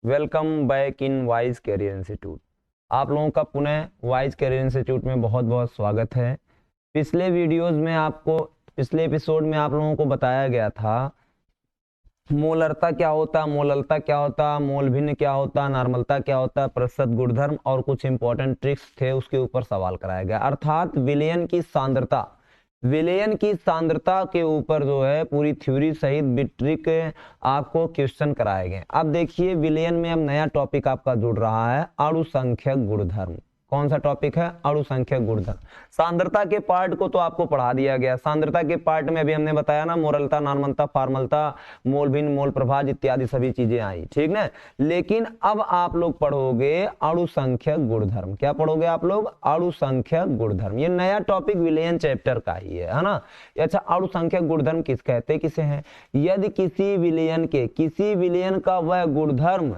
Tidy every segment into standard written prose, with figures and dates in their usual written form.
Welcome back in Wise Career Institute. आप लोगों का पुनः वाइज कैरियर इंस्टीट्यूट में बहुत बहुत स्वागत है। पिछले एपिसोड में आप लोगों को बताया गया था मोलरता क्या होता, मोललता क्या होता, मोल भिन्न क्या होता, नॉर्मलता क्या होता, प्रतिशत गुणधर्म और कुछ इंपॉर्टेंट ट्रिक्स थे, उसके ऊपर सवाल कराया गया। अर्थात विलयन की सांद्रता के ऊपर जो है पूरी थ्योरी सहित बिट्रिक आपको क्वेश्चन कराए गए। अब देखिए विलयन में अब नया टॉपिक आपका जुड़ रहा है, अणु संख्यक गुणधर्म। कौन सा टॉपिक है? अणु संख्यक गुणधर्म। सांद्रता के पार्ट को तो आपको पढ़ा दिया गया। सांद्रता के पार्ट में अभी हमने बताया ना, मोललता, नॉर्मलता, फॉर्मलता, मोल भिन्न, मोल प्रभाज इत्यादि सभी चीजें आई, ठीक ना। लेकिन अब आप लोग पढ़ोगे अणु संख्यक गुणधर्म। क्या पढ़ोगे आप लोग? अणु संख्यक गुणधर्म। ये नया टॉपिक विलयन चैप्टर का ही है ना। अच्छा, अणु संख्यक गुणधर्म किस कहते किसे हैं? यदि किसी विलयन का वह गुणधर्म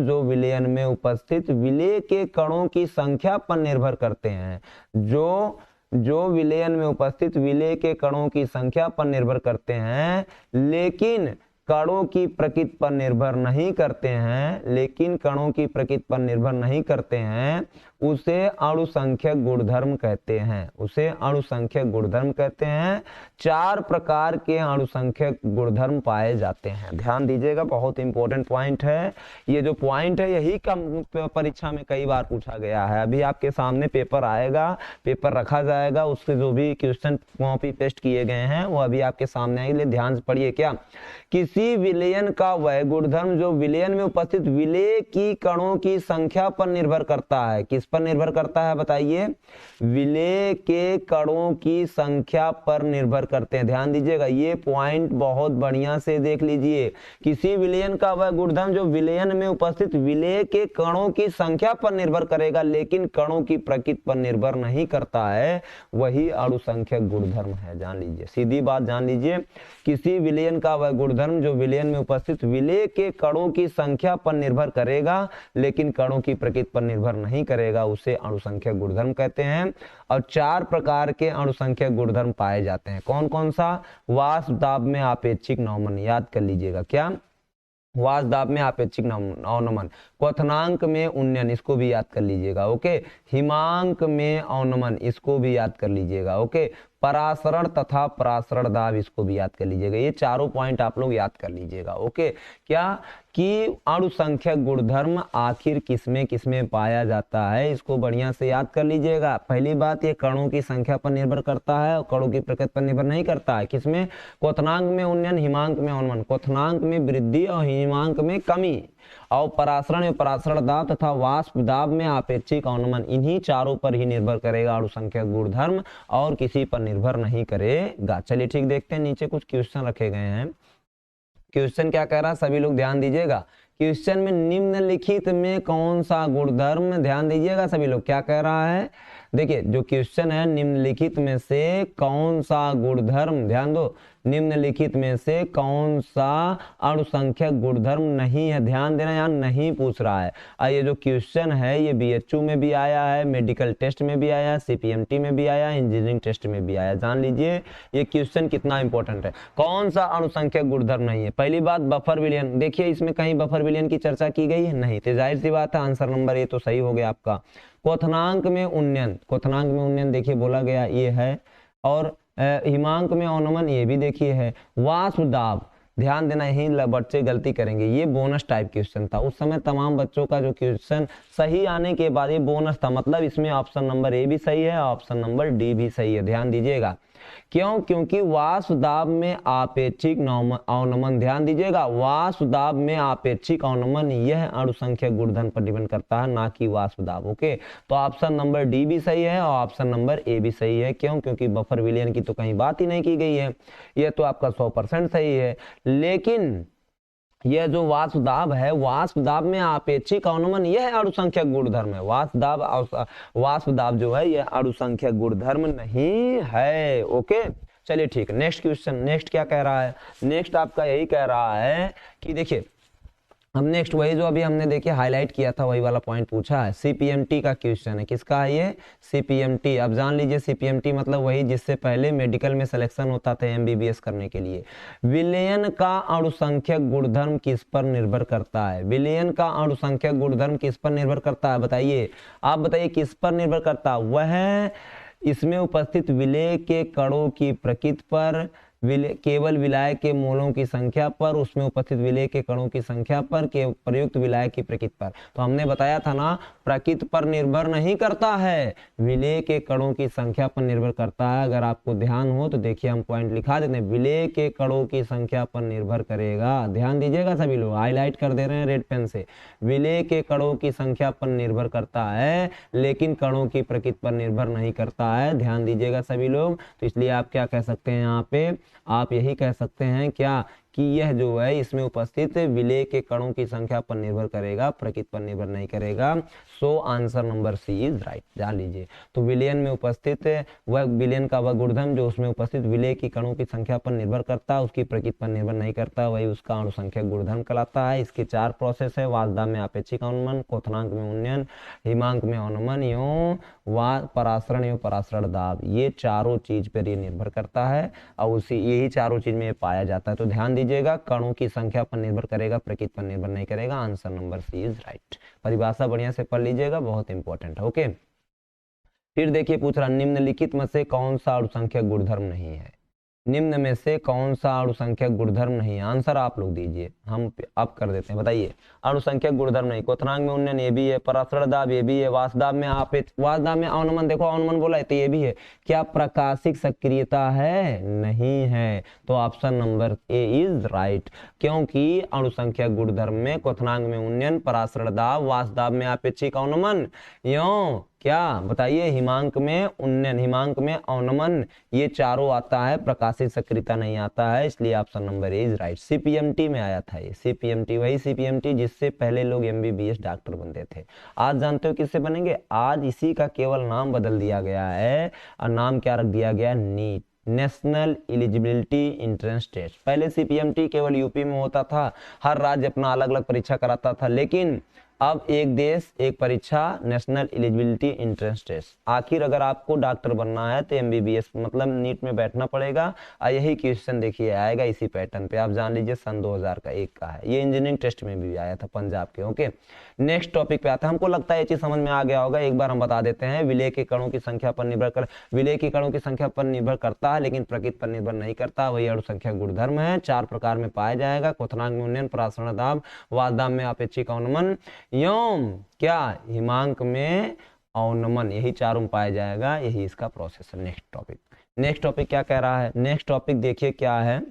जो विलयन में उपस्थित विलेय के कणों की संख्या पर निर्भर करते हैं, जो विलयन में उपस्थित विलेय के कणों की संख्या पर निर्भर करते हैं, लेकिन कणों की प्रकृति पर निर्भर नहीं करते हैं, उसे अणु संख्यक गुणधर्म कहते हैं। 4 प्रकार के अणु संख्यक गुणधर्म पाए जाते हैं। ध्यान दीजिएगा, बहुत इंपॉर्टेंट पॉइंट है। ये जो पॉइंट है यही का परीक्षा में कई बार पूछा गया है। अभी आपके सामने पेपर आएगा, पेपर रखा जाएगा, उसके जो भी क्वेश्चन कॉपी पेस्ट किए गए हैं वो अभी आपके सामने आएंगे, ध्यान से पढ़िए। क्या? किसी विलयन का वह गुणधर्म जो विलयन में उपस्थित विलेय की कणों की संख्या पर निर्भर करता है। किस पर निर्भर करता है बताइए? विलेय के कणों की संख्या पर निर्भर करते हैं। ध्यान दीजिएगा, ये पॉइंट बहुत बढ़िया से देख लीजिए। किसी विलयन का वह गुणधर्म जो विलयन में उपस्थित विलेय के कणों की संख्या पर निर्भर करेगा, लेकिन कणों की प्रकृति पर निर्भर नहीं करता है, वही अणु संख्यक गुणधर्म है। जान लीजिए, सीधी बात जान लीजिए। किसी विलयन का वह गुणधर्म जो विलयन में उपस्थित विलेय के कणों की संख्या पर निर्भर करेगा, लेकिन कणों की प्रकृति पर निर्भर नहीं करेगा, उसे अणु संख्यक गुणधर्म कहते हैं। और 4 प्रकार के अणु संख्यक गुणधर्म पाए जाते हैं। कौन कौन सा? वाष्प दाब में आपेक्षिक नवमन, याद कर लीजिएगा। क्या? वाष्प दाब में आपेक्षिक अवनमन। क्वथनांक में उन्नयन, इसको भी याद कर लीजिएगा। ओके। हिमांक में अवनमन, इसको भी याद कर लीजिएगा। ओके। परासरण तथा परासरण दाब, इसको भी याद कर लीजिएगा। ये चारों पॉइंट आप लोग याद कर लीजिएगा। ओके। क्या कि अणु संख्यक गुणधर्म आखिर किसमें पाया जाता है, इसको बढ़िया से याद कर लीजिएगा। पहली बात, ये कणों की संख्या पर निर्भर करता है और कणों की प्रकृति पर निर्भर नहीं करता है। किसमें? क्वथनांक में उन्नयन, हिमांक में अवनमन। क्वथनांक में वृद्धि और हिमांक में कमी, और परासरण में परासरण दाब तथा वाष्प दाब में आपेक्षिक अवनमन। इन्हीं चारों पर ही निर्भर करेगा अणु संख्यक गुणधर्म, और किसी पर निर्भर नहीं करेगा। चलिए ठीक, देखते हैं नीचे कुछ क्वेश्चन रखे गए हैं। क्वेश्चन क्या कह रहा है, सभी लोग ध्यान दीजिएगा। क्वेश्चन में निम्नलिखित में कौन सा गुणधर्म, ध्यान दीजिएगा सभी लोग, क्या कह रहा है? देखिए जो क्वेश्चन है, निम्नलिखित में से कौन सा गुणधर्म, ध्यान दो, निम्नलिखित में से कौन सा अणु संख्यक गुणधर्म नहीं है। ध्यान देना, यहाँ नहीं पूछ रहा है। और ये जो क्वेश्चन है ये बीएचयू में भी आया है, मेडिकल टेस्ट में भी आया, सीपीएमटी में भी आया, इंजीनियरिंग टेस्ट में भी आया। जान लीजिए ये क्वेश्चन कितना इंपॉर्टेंट है। कौन सा अणु संख्यक गुणधर्म नहीं है? पहली बात, बफर विलयन। देखिए इसमें कहीं बफर विलयन की चर्चा की गई है? नहीं। तो जाहिर सी बात है आंसर नंबर ए तो सही हो गया आपका। क्वथनांक में उन्नयन देखिए बोला गया ये है, और हिमांक में अवनमन ये भी देखिए है। वाष्प दाब, ध्यान देना, यही बच्चे गलती करेंगे, ये बोनस टाइप क्वेश्चन था उस समय। तमाम बच्चों का जो क्वेश्चन सही आने के बाद ये बोनस था, मतलब इसमें ऑप्शन नंबर ए भी सही है, ऑप्शन नंबर डी भी सही है। ध्यान दीजिएगा, क्यों? क्योंकि वाष्प दाब में आपेक्षिक अवनमन, ध्यान दीजिएगा, वाष्प दाब में आपेक्षिक अवनमन यह अणु संख्यक गुणधर्म पर डिपेंड करता है, ना कि वाष्प दाब। ओके, तो ऑप्शन नंबर डी भी सही है और ऑप्शन नंबर ए भी सही है। क्यों? क्योंकि बफर विलयन की तो कहीं बात ही नहीं की गई है, यह तो आपका 100% सही है। लेकिन यह जो वाष्प दाब है, वाष्प दाब में आपेक्षिक अवनमन यह अणु संख्यक गुणधर्म है। वाष्प दाब जो है यह अणु संख्यक गुणधर्म नहीं है। ओके, चलिए ठीक है। नेक्स्ट क्वेश्चन, नेक्स्ट क्या कह रहा है? नेक्स्ट आपका यही कह रहा है कि देखिए हम नेक्स्ट वही जो अभी हमने देखिए हाईलाइट किया था वही वाला पॉइंट पूछा है, सीपीएमटी का क्वेश्चन है। किसका है ये? सीपीएमटी। अब जान लीजिए सीपीएमटी मतलब वही जिससे पहले मेडिकल में सिलेक्शन होता था एमबीबीएस करने के लिए। विलयन का अणुसंख्यक गुणधर्म किस पर निर्भर करता है? विलयन का अणुसंख्यक गुणधर्म किस पर निर्भर करता है? बताइए, आप बताइए किस पर निर्भर करता है? वह इसमें उपस्थित विलेय के कणों की प्रकृति पर, केवल विलाय के मोलों की संख्या पर, उसमें उपस्थित विलेय के कणों की संख्या पर, के प्रयुक्त विलाय की प्रकृति पर। तो हमने बताया था ना, प्रकृति पर निर्भर नहीं करता है, विलेय के कणों की संख्या पर निर्भर करता है। अगर आपको ध्यान हो तो देखिए हम पॉइंट लिखा देते हैं, विलेय के कणों की संख्या पर निर्भर करेगा। ध्यान दीजिएगा सभी लोग, हाईलाइट कर दे रहे हैं रेड पेन से। विलेय के कणों की संख्या पर निर्भर करता है लेकिन कणों की प्रकृति पर निर्भर नहीं करता है। ध्यान दीजिएगा सभी लोग। तो इसलिए आप क्या कह सकते हैं यहाँ पे, आप यही कह सकते हैं क्या कि यह जो है इसमें उपस्थित विलेय के कणों की संख्या पर निर्भर करेगा, प्रकृति पर निर्भर नहीं करेगा। So answer number C is right. जान लीजिए, तो विलयन में उपस्थित वह विलयन का वह गुणधर्म जो उसमें उपस्थित विलेय की कणों की संख्या पर निर्भर करता है, उसकी प्रकृति पर निर्भर नहीं करता, वही उसका अणुसंख्यक गुणधर्म कहलाता है। इसके 4 प्रोसेस है, वाष्पदाब में आपेक्षिक अवनमन, क्वथनांक में उन्नयन, हिमांक में अवनमन एवं परासरण एवं परासरण दाब। ये चारों चीज पर ये निर्भर करता है और उसी यही चारों चीज में पाया जाता है। तो ध्यान दीजिएगा, कणों की संख्या पर निर्भर करेगा, प्रकृति पर निर्भर नहीं करेगा। Answer number C is right. परिभाषा बढ़िया से पढ़ लीजिएगा, बहुत इंपॉर्टेंट है। ओके, फिर देखिए पूछ रहा, निम्नलिखित में से कौन सा अणुसंख्यक गुणधर्म नहीं है? निम्न में से कौन सा अणुसंख्यक गुणधर्म नहीं है? आंसर आप लोग दीजिए, हम अब कर देते हैं। बताइए, अणुसंख्यक गुणधर्म नहीं, क्वथनांक में उन्नयन ये भी है, परासरण दाब ये भी है, वाष्पदाब में वाष्पदाब में अवनमन, देखो अवनमन बोला है तो ये भी है। क्या प्रकाशिक सक्रियता है? नहीं है। तो option number A is right, क्योंकि अणुसंख्यक गुणधर्म में क्वथनांक में उन्नयन, परासरण दाब, वाष्पदाब में आपेक्षिक अवनमन, यों क्या बताइए, हिमांक में उन्नयन, हिमांक में अवनमन, ये चारों आता है, प्रकाशिक सक्रियता नहीं आता है। इसलिए option number A is right. CPMT में आया था ये, सीपीएमटी वही सीपीएमटी जिससे पहले लोग एमबीबीएस डॉक्टर बनते थे। आज जानते हो किससे बनेंगे? आज इसी का केवल नाम बदल दिया गया है और नाम क्या रख दिया गया? NEET, national eligibility entrance test. पहले सीपीएमटी केवल यूपी में होता था, हर राज्य अपना अलग अलग परीक्षा कराता था, लेकिन अब एक देश एक परीक्षा, नेशनल एलिजिबिलिटी एंट्रेंस टेस्ट। आखिर अगर आपको डॉक्टर बनना है तो एमबीबीएस मतलब नीट में बैठना पड़ेगा। और यही क्वेश्चन देखिए आएगा इसी पैटर्न पे, आप जान लीजिए सन 2001 का है ये, इंजीनियरिंग टेस्ट में भी आया था पंजाब के। ओके, नेक्स्ट टॉपिक पे आता है। हमको लगता है ये चीज समझ में आ गया होगा, एक बार हम बता देते हैं। विलेय के कणों की संख्या पर निर्भर कर, विलेय की कणों की संख्या पर निर्भर करता है लेकिन प्रकृति पर निर्भर नहीं करता, वही अणुसंख्यक गुणधर्म है। 4 प्रकार में पाया जाएगा, क्वथनांक में उन्नयन, परासरण दाब, वाष्पदाब में आपेक्षिक अवनमन, यों क्या हिमांक में अवनमन, यही चारों में पाया जाएगा, यही इसका प्रोसेस है। नेक्स्ट टॉपिक क्या कह रहा है? नेक्स्ट टॉपिक देखिए क्या है,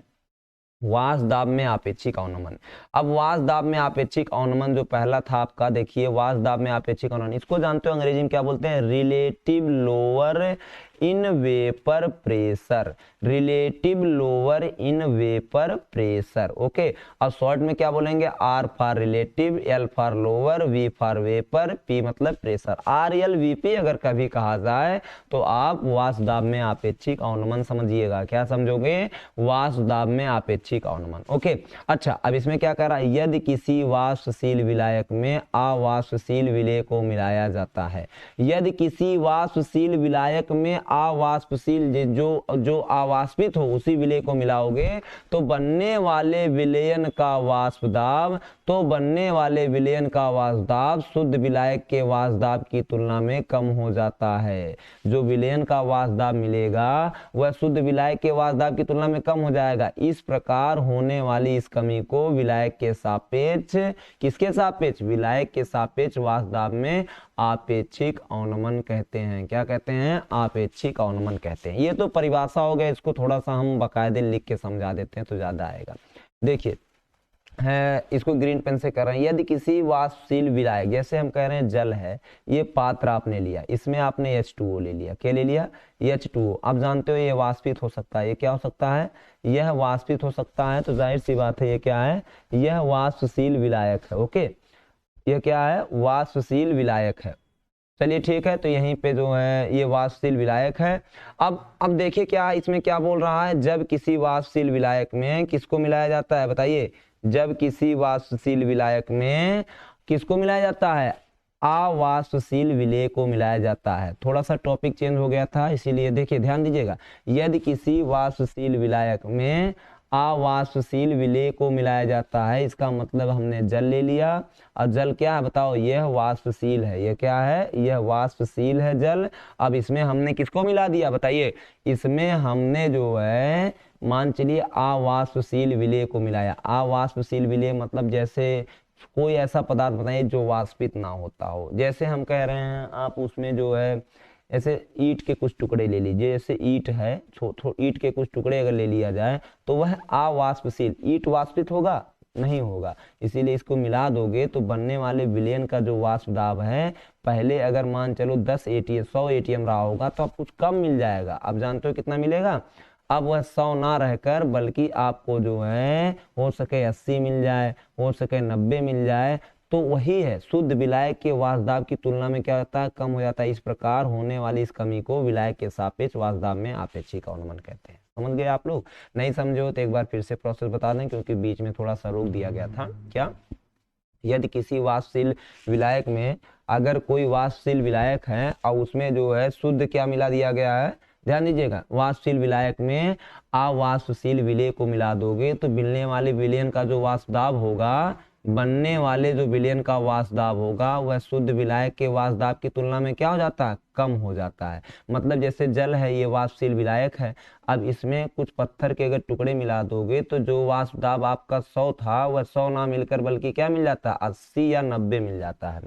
वाष्पदाब में आपेक्षिक अवनमन। अब वाष्पदाब में आपेक्षिक अवनमन जो पहला था आपका, देखिए वाष्पदाब में आपेक्षिक अवनमन, इसको जानते हो अंग्रेजी में क्या बोलते हैं? Relative lower in vapour pressure, relative lower in vapour pressure. Okay, अब शॉर्ट में क्या बोलेंगे? R for relative, L for lower, V for vapour, P मतलब pressure. R L V P अगर कभी कहा जाए तो आप वाष्पदाब में आपेक्षिक अवनमन समझिएगा। क्या समझोगे? वाष्पदाब में आपेक्षिक अवनमन। ओके, अच्छा अब इसमें क्या कर रहा है? यदि किसी वाष्पशील विलायक में अवाष्पशील विलेय को मिलाया जाता है, यदि किसी वाष्पशील विलायक में अवाष्पशील जो अवाष्पित हो उसी विलेय को मिलाओगे तो बनने वाले विलयन का वाष्पदाब, तो बनने वाले विलयन का वाष्पदाब शुद्ध विलायक के वाष्पदाब की तुलना में कम हो जाता है। जो विलयन का वाष्पदाब मिलेगा वह शुद्ध विलायक के वाष्पदाब की तुलना में कम हो जाएगा। इस प्रकार होने वाली इस कमी को विलायक के सापेक्ष, किसके सापेक्ष? विलायक के सापेक्ष वाष्पदाब में आपेक्षिक अवनमन कहते हैं। क्या कहते हैं? आपेक्षिक अवनमन कहते हैं। ये तो परिभाषा हो गया, इसको थोड़ा सा हम बाकायदे लिख के समझा देते हैं तो ज्यादा आएगा। देखिए है, इसको ग्रीन पेन से कर रहे हैं। यदि किसी वाष्पशील विलायक, जैसे हम कह रहे हैं जल है, ये पात्र आपने लिया, इसमें आपने H2O ले लिया। क्या ले लिया? H2O। आप जानते हो ये वाष्पित हो सकता है, ये क्या हो सकता है? यह वाष्पित हो सकता है, तो जाहिर सी बात है ये क्या है? यह वाष्पशील विलायक है। ओके, यह क्या है? वाष्पशील विलायक है। चलिए ठीक है, तो यहीं पे जो है ये वाष्पशील विलायक है। अब देखिए क्या इसमें क्या बोल रहा है? जब किसी वाष्पशील विलायक में किसको मिलाया जाता है? बताइए, जब किसी वाष्पशील विलायक में किसको मिलाया जाता है, अवाष्पशील विलेय को मिलाया जाता है। थोड़ा सा टॉपिक चेंज हो गया था, इसीलिए देखिए ध्यान दीजिएगा, यदि किसी वाष्पशील विलायक में अवाष्पशील विलेय को मिलाया जाता है, इसका मतलब हमने जल ले लिया, और जल क्या है बताओ, यह वाष्पशील है, यह क्या है, यह वाष्पशील है जल। अब इसमें हमने किसको मिला दिया बताइए, इसमें हमने जो है मान चलिए अवाष्पशील विलेय को मिलाया। अवाष्पशील विलेय मतलब जैसे कोई ऐसा पदार्थ बताइए जो वाष्पित ना होता हो, जैसे हम कह रहे हैं आप उसमें जो है ऐसे ईंट के कुछ टुकड़े ले लीजिए, जैसे ईंट है, ईंट के कुछ टुकड़े अगर ले लिया जाए तो वह अवाष्पशील, ईंट वाष्पित होगा नहीं होगा, इसीलिए इसको मिला दोगे तो बनने वाले विलयन का जो वाष्प दाब है, पहले अगर मान चलो 10 एटीएम 100 एटीएम रहा होगा तो अब कुछ कम मिल जाएगा। अब जानते हो कितना मिलेगा, अब वह 100 ना रहकर बल्कि आपको जो है हो सके 80 मिल जाए, हो सके 90 मिल जाए, तो वही है शुद्ध विलायक के वाष्प दाब की तुलना में क्या होता है, कम हो जाता है। इस प्रकार होने वाली इस कमी को विलायक के सापेक्ष वाष्प दाब में आपेक्षिक अवनमन कहते हैं। समझ गए आप लोग? नहीं समझो तो एक बार फिर से प्रोसेस बता दें, क्योंकि बीच में थोड़ा सा रोक दिया गया था। क्या, यदि किसी वाष्पशील विलायक में अगर कोई वाष्पशील विलायक है और उसमें जो है शुद्ध क्या मिला दिया गया है, ध्यान दीजिएगा, वाष्पशील विलायक में अवाष्पशील विलेय को मिला दोगे तो मिलने वाले विलयन का जो वाष्प दाब होगा, बनने वाले जो विलयन का वाष्प दाब होगा वह शुद्ध विलायक के वाष्प दाब की तुलना में क्या हो जाता है, कम हो जाता है। मतलब जैसे जल है, ये वाष्पशील विलायक है, अब इसमें कुछ पत्थर के अगर टुकड़े मिला दोगे तो जो वाष्प दाब आपका 100 था वह 100 ना मिलकर बल्कि क्या मिल जाता है, 80 या 90 मिल जाता है,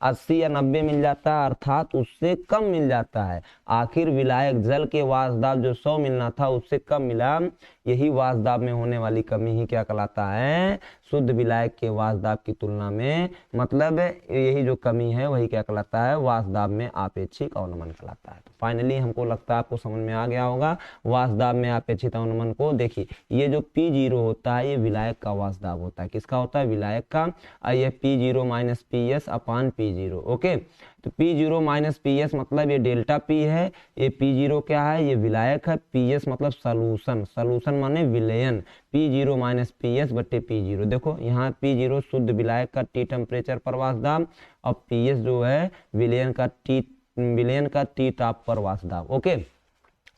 80 या 90 मिल जाता है, अर्थात उससे कम मिल जाता है। आखिर विलायक जल के वाष्प दाब जो 100 मिलना था उससे कम मिला, यही वाष्प दाब में होने वाली कमी ही क्या कहलाता है, शुद्ध विलायक के वाष्प दाब की तुलना में, मतलब यही जो कमी है वही क्या कहलाता है, वाष्प दाब में आपेक्षिक अवनमन कहलाता है। तो फाइनली हमको लगता है आपको समझ में आ गया होगा वाष्प दाब में आपेक्षिक अवनमन को। देखिए ये जो P0 होता है ये विलायक का वाष्प दाब होता है, किसका होता है, विलायक का, और ये P0 माइनस PS अपान P0। ओके, तो P0 माइनस PS मतलब ये डेल्टा P है, ये P0 क्या है, ये विलायक है, PS मतलब सॉल्यूशन, सॉल्यूशन माने विलयन, P0 माइनस PS बट्टे P0। देखो यहाँ P0 शुद्ध विलायक का T टेम्परेचर पर वाष्प दाब, और PS जो है विलयन का T ताप पर वाष्प दाब। ओके,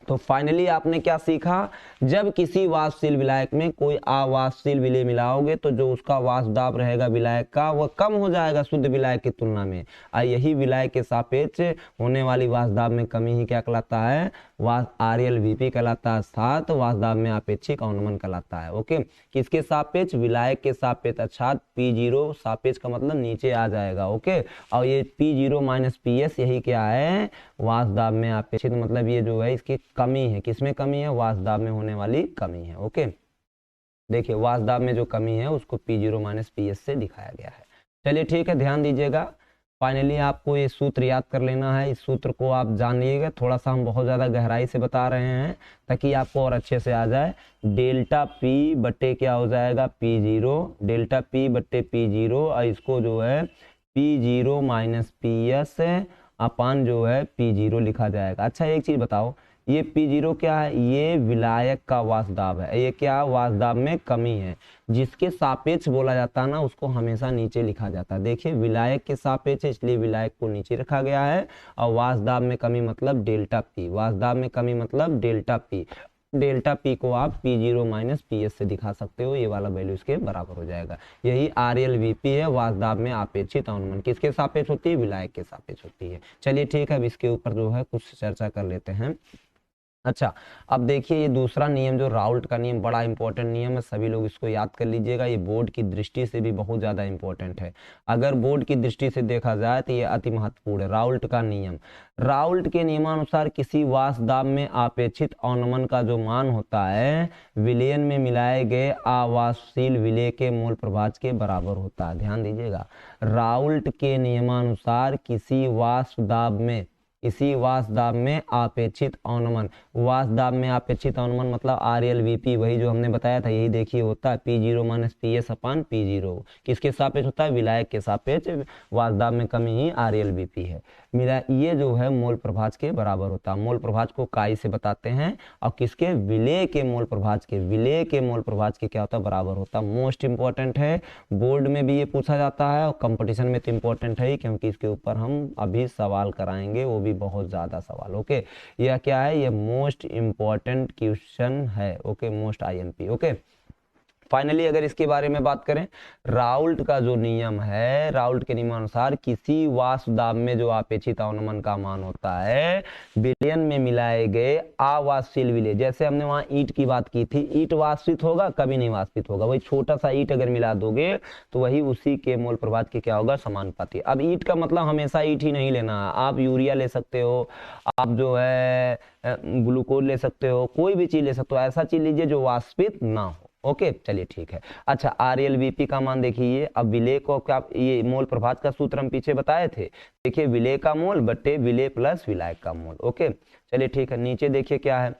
तो फाइनली आपने क्या सीखा, जब किसी वाष्पशील विलायक में कोई अवाष्पशील विलेय मिलाओगे तो जो उसका वाष्प दाब रहेगा विलायक का वह कम हो जाएगा शुद्ध विलायक की तुलना में, और यही विलायक के सापेक्ष होने वाली वाष्प दाब में कमी ही क्या कहलाता है, RLVP कहलाता है, अर्थात वाष्प दाब में आपेक्षिक अवनमन कहलाता है। ओके, किसके सापेक्ष, विलायक के सापेक्ष, अर्थात P0 सापेक्ष का मतलब नीचे आ जाएगा। ओके, और ये P0 माइनस PS यही क्या है, वाष्प दाब में आपेक्षिक, मतलब ये जो है इसकी कमी है, किसमें कमी है, वाष्प दाब में होने वाली कमी है। ओके, देखिए वाष्प दाब में जो कमी है उसको P0 माइनस PS से दिखाया गया है। चलिए ठीक है, ध्यान दीजिएगा, फाइनली आपको ये सूत्र याद कर लेना है, इस सूत्र को आप जान लीजिएगा, थोड़ा सा हम बहुत ज़्यादा गहराई से बता रहे हैं ताकि आपको और अच्छे से आ जाए। डेल्टा P बट्टे क्या हो जाएगा, P0, डेल्टा P बट्टे P0, और इसको जो है P0 माइनस PS अपान जो है P0 लिखा जाएगा। अच्छा एक चीज़ बताओ, ये P0 क्या है, ये विलायक का वाष्प दाब है, ये क्या वाष्प दाब में कमी है, जिसके सापेक्ष बोला जाता है ना उसको हमेशा नीचे लिखा जाता है। देखिए विलायक के सापेक्ष है इसलिए विलायक को नीचे रखा गया है, और वाष्प दाब में कमी मतलब डेल्टा P, वाष्प दाब में कमी मतलब डेल्टा P, डेल्टा P को आप P0 माइनस PS से दिखा सकते हो, ये वाला वैल्यू इसके बराबर हो जाएगा। यही RLVP है, वाष्प दाब में अपेक्षित अवनमन किसके सापेक्ष होती है, विलायक के सापेक्ष होती है। चलिए ठीक है, अब इसके ऊपर जो है कुछ चर्चा कर लेते हैं। अच्छा, अब देखिए ये दूसरा नियम जो राउल्ट का नियम, बड़ा इंपॉर्टेंट नियम है, सभी लोग इसको याद कर लीजिएगा, ये बोर्ड की दृष्टि से भी बहुत ज़्यादा इंपॉर्टेंट है। अगर बोर्ड की दृष्टि से देखा जाए तो ये अति महत्वपूर्ण है। राउल्ट का नियम, राउल्ट के नियमानुसार किसी वाष्प दाब में अपेक्षित अवनमन का जो मान होता है विलयन में मिलाए गए अवाष्पशील विलेय के मोल प्रभाज के बराबर होता है। ध्यान दीजिएगा, राउल्ट के नियमानुसार किसी वाष्प दाब में इसी वाष्पदाब में अपेक्षित अवनमन, वाष्पदाब में अपेक्षित अवनमन मतलब RLVP, वही जो हमने बताया था, यही देखिए होता है P0 माइनस PS अपन P0। किसके सापेक्ष होता है? विलायक के सापेक्ष। वाष्पदाब में कमी ही RLVP है। मिला ये जो है मोल प्रभाज के बराबर होता है। मोल प्रभाज को काई से बताते हैं और किसके? विलेय के मोल प्रभाज के, विलेय के मोल प्रभाज के क्या होता है? बराबर होता है। मोस्ट इंपॉर्टेंट है, बोर्ड में भी ये पूछा जाता है और कंपटीशन में तो इंपॉर्टेंट है ही, क्योंकि इसके ऊपर हम अभी सवाल कराएंगे, वो भी बहुत ज्यादा सवाल। ओके, यह क्या है? ये मोस्ट इंपॉर्टेंट क्वेश्चन है। Okay, most INP। Okay, finally अगर इसके बारे में बात करें, राउल्ट का जो नियम है, राउल्ट के नियमानुसार किसी वाष्पदाब में जो अपेक्षित अवनमन का मान होता है विलयन में मिलाए गए अवाष्पशील विलेय, जैसे हमने वहां ईंट की बात की थी, ईंट वाष्पित होगा? कभी नहीं वाष्पित होगा। वही छोटा सा ईंट अगर मिला दोगे तो वही उसी के मोल प्रभाज के क्या होगा? समानुपाती। अब ईंट का मतलब हमेशा ईंट ही नहीं लेना, आप यूरिया ले सकते हो, आप जो है ग्लूकोज ले सकते हो, कोई भी चीज ले सकते हो, ऐसा चीज लीजिए जो वाष्पित ना हो। ओके, चलिए ठीक है। अच्छा, RLVP का मान देखिए। अब विलेय को क्या, ये मोल प्रभाज का सूत्र हम पीछे बताए थे, देखिए विलेय का मोल बट्टे विलेय प्लस विलायक का मोल। ओके, चलिए ठीक है। नीचे देखिए क्या है,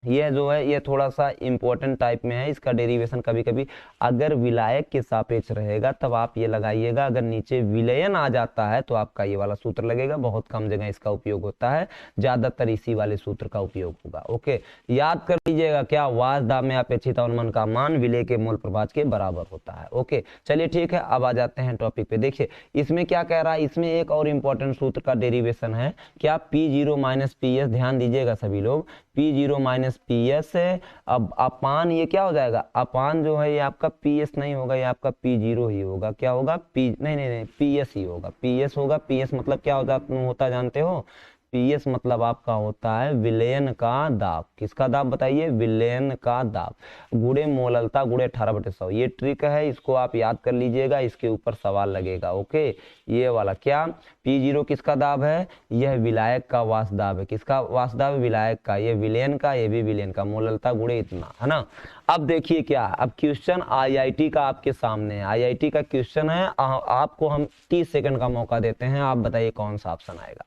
यह जो है ये थोड़ा सा इंपॉर्टेंट टाइप में है, इसका डेरिवेशन कभी कभी अगर विलायक के सापेक्ष रहेगा तब आप ये लगाइएगा, अगर नीचे विलयन आ जाता है तो आपका ये वाला सूत्र लगेगा। बहुत कम जगह इसका उपयोग होता है, ज्यादातर इसी वाले सूत्र का उपयोग होगा। ओके, याद कर लीजिएगा क्या? वाष्पदाब में अपेक्षित अवनमन का मान विलेय के मोल प्रभाज के बराबर होता है। ओके, चलिए ठीक है। अब आ जाते हैं टॉपिक पे। देखिए इसमें क्या कह रहा है, इसमें एक और इंपॉर्टेंट सूत्र का डेरिवेशन है क्या? P0 माइनस PS, ध्यान दीजिएगा सभी लोग, P0 माइनस PS है। अब अपान ये क्या हो जाएगा? अपान जो है ये आपका PS नहीं होगा, ये आपका P0 ही होगा। क्या होगा? नहीं, PS ही होगा, PS होगा। PS मतलब क्या होता जानते हो? PS मतलब आपका होता है विलयन का दाब। किसका दाब बताइए? विलयन का दाब गुणे मोललता गुणे 18/100। ये ट्रिक है, इसको आप याद कर लीजिएगा, इसके ऊपर सवाल लगेगा। ओके, ये वाला क्या? P0 किसका दाब है? यह विलायक का वाष्पदाब है। किसका वाष्पदाब? विलायक का। ये विलयन का, ये भी विलयन का, मोललता गुणे इतना, है ना। अब देखिए क्या, अब क्वेश्चन IIT का आपके सामने है, IIT का क्वेश्चन है। आपको हम 30 सेकंड का मौका देते हैं, आप बताइए कौन सा ऑप्शन आएगा।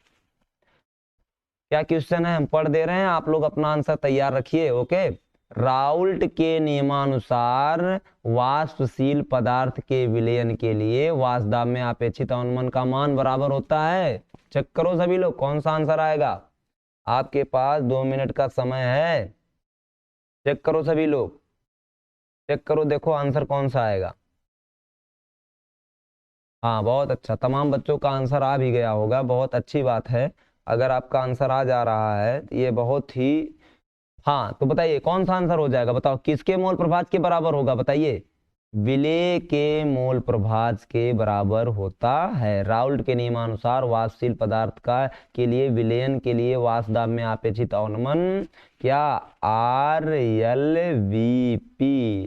क्या क्वेश्चन है, हम पढ़ दे रहे हैं, आप लोग अपना आंसर तैयार रखिए। ओके, राउल्ट के नियमानुसार वाष्पशील पदार्थ के विलयन के लिए वाष्पदाब में अपेक्षित अवनमन का मान बराबर होता है। चेक करो सभी लोग कौन सा आंसर आएगा, आपके पास 2 मिनट का समय है। चेक करो सभी लोग, चेक करो, देखो आंसर कौन सा आएगा। हाँ, बहुत अच्छा, तमाम बच्चों का आंसर आ भी गया होगा, बहुत अच्छी बात है। अगर आपका आंसर आ जा रहा है ये बहुत ही, हाँ तो बताइए कौन सा आंसर हो जाएगा, बताओ किसके मोल प्रभाज के बराबर होगा, बताइए। विलेय के मोल प्रभाज के बराबर होता है। राउल्ट के नियमानुसार वाष्पशील पदार्थ का के लिए विलयन के लिए वाष्पदाब में अपेक्षित अवनमन क्या? RLVP,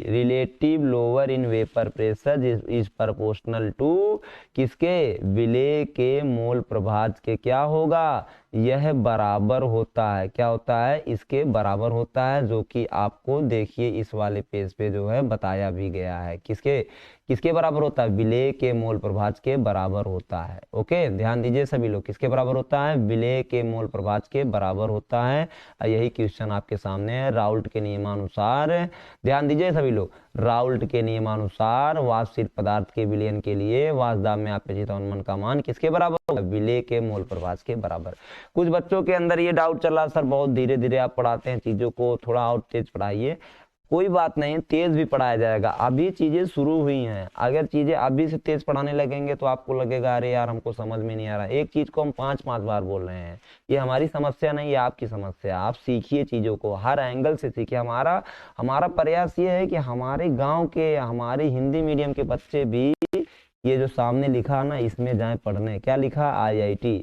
relative lower in vapour pressure is proportional to किसके? विलेय के मोल प्रभाज के क्या होगा? यह बराबर होता है, क्या होता है? इसके बराबर होता है, जो कि आपको देखिए इस वाले पेज पे जो है बताया भी गया है। किसके किसके बराबर होता है? विलेय के मोल प्रभाज के बराबर होता है। ओके, ध्यान दीजिए सभी लोग, किसके बराबर होता है? विलेय के मोल प्रभाज के बराबर होता है। यही क्वेश्चन आपके सामने है। राउल्ट के नियमानुसार, ध्यान दीजिए सभी लोग, राउल्ट के नियमानुसार वाष्पशील पदार्थ के विलयन के लिए वाष्पदाब में अपेक्षित अवनमन का मान किसके बराबर होगा? विलेय के मोल प्रभाज के बराबर। कुछ बच्चों के अंदर ये डाउट चल रहा, सर बहुत धीरे धीरे आप पढ़ाते हैं चीजों को, थोड़ा और तेज पढ़ाइए। कोई बात नहीं, तेज भी पढ़ाया जाएगा, अभी चीजें शुरू हुई हैं। अगर चीजें अभी से तेज पढ़ाने लगेंगे तो आपको लगेगा अरे यार हमको समझ में नहीं आ रहा। एक चीज को हम 5-5 बार बोल रहे हैं, ये हमारी समस्या नहीं है, आपकी समस्या। आप सीखिए चीजों को, हर एंगल से सीखिए। हमारा प्रयास ये है कि हमारे गाँव के, हमारे हिंदी मीडियम के बच्चे भी ये जो सामने लिखा ना इसमें जाए पढ़ने। क्या लिखा? IIT।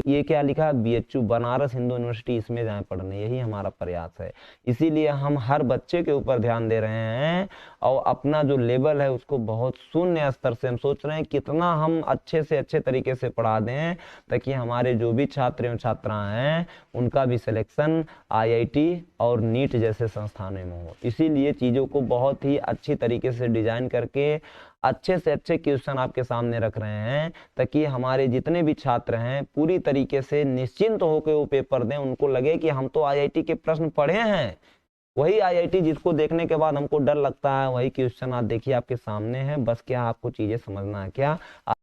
ये क्या लिखा? BHU, बनारस हिंदू यूनिवर्सिटी, इसमें जाए पढ़ने। यही हमारा प्रयास है, इसीलिए हम हर बच्चे के ऊपर ध्यान दे रहे हैं और अपना जो लेवल है उसको बहुत शून्य स्तर से हम सोच रहे हैं कितना हम अच्छे से अच्छे तरीके से पढ़ा दें, ताकि हमारे जो भी छात्र एवं छात्राएं हैं उनका भी सिलेक्शन IIT और NEET जैसे संस्थानों में हो। इसीलिए चीज़ों को बहुत ही अच्छी तरीके से डिजाइन करके अच्छे से अच्छे क्वेश्चन आपके सामने रख रहे हैं ताकि हमारे जितने भी छात्र हैं पूरी तरीके से निश्चिंत होकर वो पेपर दें, उनको लगे कि हम तो आईआईटी के प्रश्न पढ़े हैं। वही आईआईटी जिसको देखने के बाद हमको डर लगता है, वही क्वेश्चन आप देखिए आपके सामने है। बस क्या आपको चीजें समझना है, क्या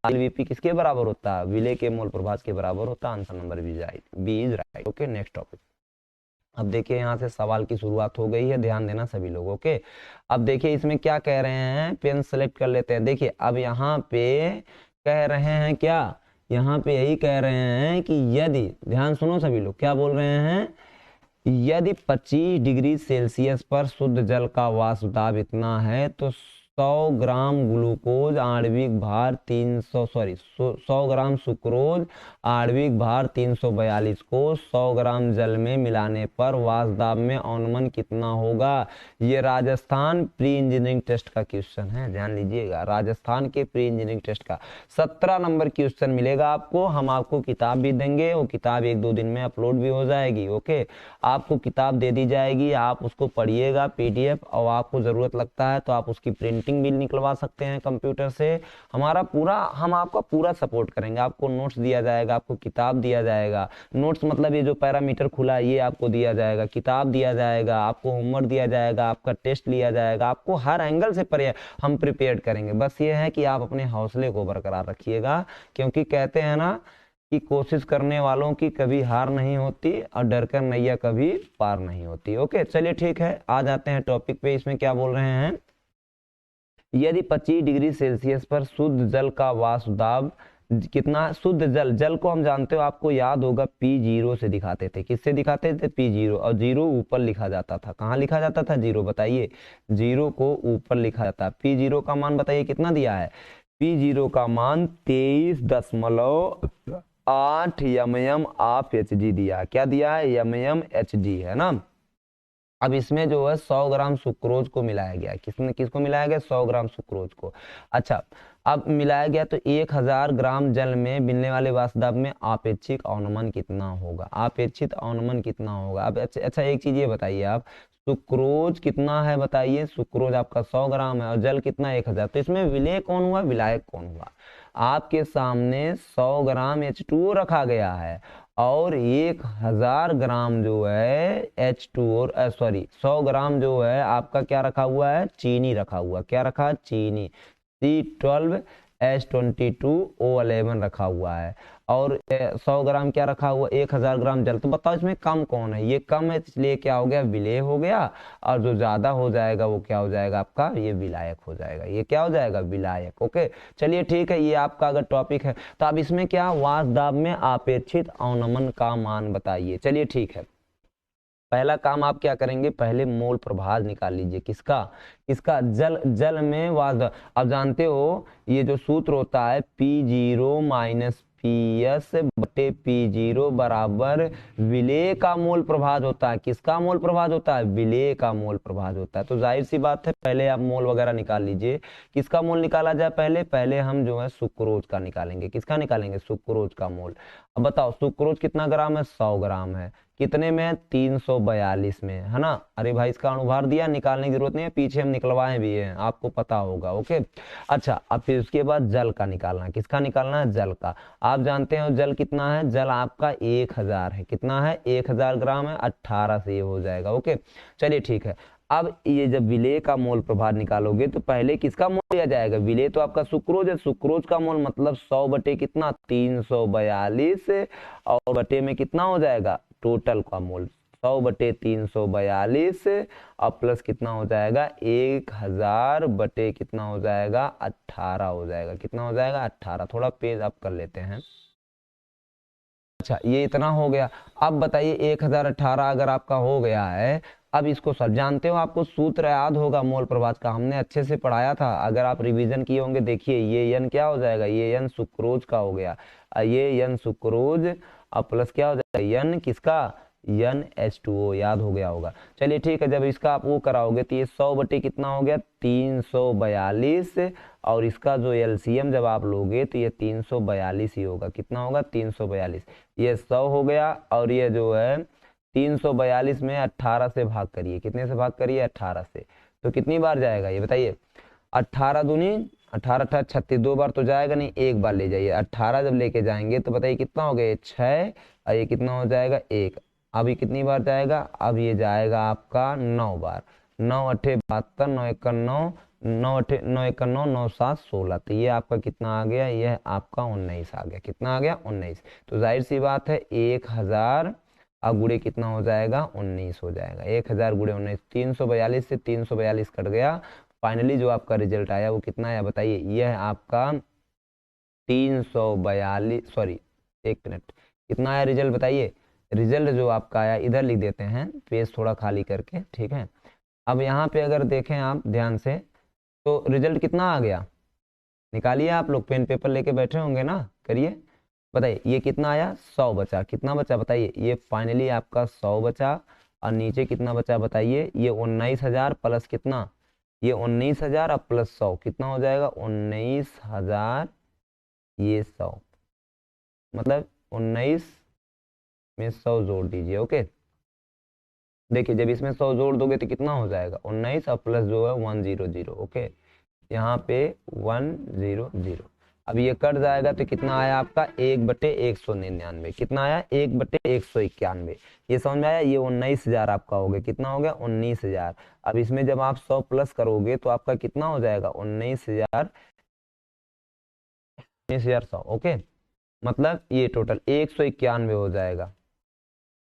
एलवीपी किसके बराबर होता है, विलेय के मोल प्रभाज के बराबर होता है। Answer number B is right. Okay, next topic. अब देखिए यहाँ से सवाल की शुरुआत हो गई है, ध्यान देना सभी लोग। ओके, अब देखिए इसमें क्या कह रहे हैं, पेन सेलेक्ट कर लेते हैं। देखिए अब यहाँ पे कह रहे हैं क्या, यहाँ पे यही कह रहे हैं कि यदि, ध्यान सुनो सभी लोग, क्या बोल रहे हैं, यदि 25 डिग्री सेल्सियस पर शुद्ध जल का वाष्प दाब इतना है तो 100 ग्राम ग्लूकोज आणविक भार 100 ग्राम सुक्रोज आणविक भार 342 को 100 ग्राम जल में मिलाने पर वाष्प दाब में अवनमन कितना होगा। ये राजस्थान प्री इंजीनियरिंग टेस्ट का क्वेश्चन है, ध्यान लीजिएगा, राजस्थान के प्री इंजीनियरिंग टेस्ट का 17 नंबर क्वेश्चन मिलेगा आपको। हम आपको किताब भी देंगे, वो किताब 1-2 दिन में अपलोड भी हो जाएगी। ओके, आपको किताब दे दी जाएगी, आप उसको पढ़िएगा पीडीएफ, और आपको जरूरत लगता है तो आप उसकी प्रिंटिंग भी निकलवा सकते हैं कंप्यूटर से। हमारा पूरा, हम आपका पूरा सपोर्ट करेंगे। आपको नोट्स दिया जाएगा, आपको किताब दिया जाएगा। नोट्स मतलब ये जो पैरामीटर खुला है ये आपको दिया जाएगा, किताब दिया जाएगा, आपको होमवर्क दिया जाएगा, आपका टेस्ट लिया जाएगा, आपको हर एंगल से हम प्रिपेयर करेंगे। बस ये है कि आप अपने हौसले को बरकरार रखिएगा, क्योंकि कहते हैं ना कि कोशिश करने वालों की कभी हार नहीं होती और डरकर नैया कभी पार नहीं होती। ओके, चलिए ठीक है, आ जाते हैं टॉपिक पे। इसमें क्या बोल रहे हैं, यदि 25 डिग्री सेल्सियस पर शुद्ध जल का वाष्प दाब कितना, शुद्ध जल, जल को हम जानते हो, आपको याद होगा P0 से दिखाते थे। किससे दिखाते थे, P0, और 0 ऊपर लिखा जाता था। कहाँ लिखा जाता था 0, बताइए, 0 को ऊपर लिखा जाता है। P0 का मान बताइए कितना दिया है, P0 का मान 23.8 mm ऑफ Hg दिया। क्या दिया है, mm Hg है ना। अब इसमें जो है 100 ग्राम सुक्रोज को मिलाया गया, किसको मिलाया गया, 100 ग्राम सुक्रोज को। अच्छा, अब मिलाया गया तो 1000 ग्राम जल में मिलने वाले वाष्प दाब में आपेक्षिक अवनमन कितना होगा, आपेक्षिक अवनमन कितना होगा। अब अच्छा एक चीज ये बताइए आप, सुक्रोज कितना है बताइए, सुक्रोज आपका 100 ग्राम है और जल कितना 1000, तो इसमें विलेय कौन हुआ, विलायक कौन हुआ। आपके सामने 100 ग्राम H2O रखा गया है और 1000 ग्राम जो है H2O, सॉरी 100 ग्राम जो है आपका क्या रखा हुआ है, चीनी रखा हुआ। क्या रखा, चीनी, C12H22O11 रखा हुआ है, और 100 ग्राम क्या रखा हुआ, 1000 ग्राम जल। तो बताओ इसमें कम कौन है, ये कम है, इसलिए क्या हो गया, विलेय हो गया, और जो ज्यादा हो जाएगा वो क्या हो जाएगा आपका, ये विलायक हो जाएगा। ये क्या हो जाएगा, विलायक। ओके, चलिए ठीक है, ये आपका अगर टॉपिक है तो अब इसमें क्या, वाष्प दाब में अपेक्षित अवनमन का मान बताइए। चलिए ठीक है, पहला काम आप क्या करेंगे, पहले मोल प्रभाज निकाल लीजिए। किसका, किसका, जल में वाष्प। अब जानते हो ये जो सूत्र होता है P0 माइनस PS बटे P0 बराबर विलेय का मोल प्रभाज होता है। किसका मोल प्रभाज होता है, विलेय का मोल प्रभाज होता है। तो जाहिर सी बात है, पहले आप मोल वगैरह निकाल लीजिए। किसका मोल निकाला जाए, पहले हम जो है सुक्रोज का निकालेंगे। किसका निकालेंगे, सुक्रोज का मोल। अब बताओ सुक्रोज कितना ग्राम है, 100 ग्राम है, कितने में, 342 में, है ना। अरे भाई इसका अणुभार दिया, निकालने की जरूरत नहीं है, पीछे हम निकलवाए भी हैं, आपको पता होगा। ओके, अच्छा अब फिर उसके बाद जल का निकालना। किसका निकालना है, जल का। आप जानते हो जल कितना है, जल आपका 1000 है। कितना है, 1000 ग्राम है, 18 से ये हो जाएगा। ओके, चलिए ठीक है। अब ये जब विलेय का मोल प्रभार निकालोगे तो पहले किसका मोल लिया जाएगा, विलेय तो आपका सुक्रोज है, सुक्रोज का मोल मतलब 100 बटे कितना, 342, और बटे में कितना हो जाएगा, टोटल का मोल 100 बटे 342, और प्लस कितना हो जाएगा, 1000 बटे कितना हो जाएगा, 18 हो जाएगा। कितना हो जाएगा, 18। थोड़ा पेज अप कर लेते हैं। अच्छा ये इतना हो गया। अब बताइए 1018 अगर आपका हो गया है, अब इसको सब जानते हो, आपको सूत्र याद होगा मोल प्रभाज का, हमने अच्छे से पढ़ाया था। अगर आप रिवीजन किए होंगे, देखिए ये n क्या हो जाएगा, ये n सुक्रोज का हो गया, ये n सुक्रोज, अब प्लस क्या हो जाएगा, n किसका, NH2O, याद हो गया होगा। चलिए ठीक है, जब इसका आप वो कराओगे तो ये 100 बटे कितना हो गया, 342, और इसका जो LCM जब आप लोगे तो ये 342 ही होगा। कितना होगा, 342। ये 100 हो गया, और ये जो है 342 में 18 से भाग करिए। कितने से भाग करिए, 18 से। तो कितनी बार जाएगा ये बताइए, 18 दूनी 18 18 36, 2 बार तो जाएगा नहीं, एक बार ले जाइए। 18 जब लेके जाएंगे तो बताइए कितना हो गया, 6, और ये कितना हो जाएगा, 1। अब ये कितनी बार जाएगा, अब ये जाएगा आपका 9 बार। 9 अठे 72, 9 1 9, 9 अठे 9 1 9, 9 7 16, तो ये आपका कितना आ गया, यह आपका 19 आ गया। कितना आ गया, 19। तो जाहिर सी बात है 1000 अब गुड़े कितना हो जाएगा, 19 हो जाएगा। 1000 गुड़े 19, 342 से 342 कट गया। फाइनली जो आपका रिजल्ट आया वो कितना आया बताइए, यह आपका 342, सॉरी 1 मिनट, कितना आया रिजल्ट बताइए। रिजल्ट जो आपका आया, इधर लिख देते हैं पेज थोड़ा खाली करके, ठीक है। अब यहाँ पे अगर देखें आप ध्यान से, तो रिजल्ट कितना आ गया, निकालिए। आप लोग पेन पेपर लेके बैठे होंगे ना, करिए, बताइए ये कितना आया, 100 बचा। कितना बचा बताइए, ये फाइनली आपका 100 बचा। और नीचे कितना बचा बताइए, ये 19,000 प्लस कितना, ये 19,000 अब प्लस 100 कितना हो जाएगा, 19,000, ये 100, मतलब 19 में 100 जोड़ दीजिए। ओके, देखिए जब इसमें 100 जोड़ दोगे तो कितना हो जाएगा, 19 और प्लस जो है 100। ओके, यहाँ पे 100। अब ये कट जाएगा तो कितना आया आपका, 1/199। कितना आया, 1/191। ये समझ में आया, ये 19,000 आपका हो गया। कितना हो गया, 19,000। अब इसमें जब आप 100 प्लस करोगे तो आपका कितना हो जाएगा, 19,000, 19,100। ओके, मतलब ये टोटल 191 हो जाएगा।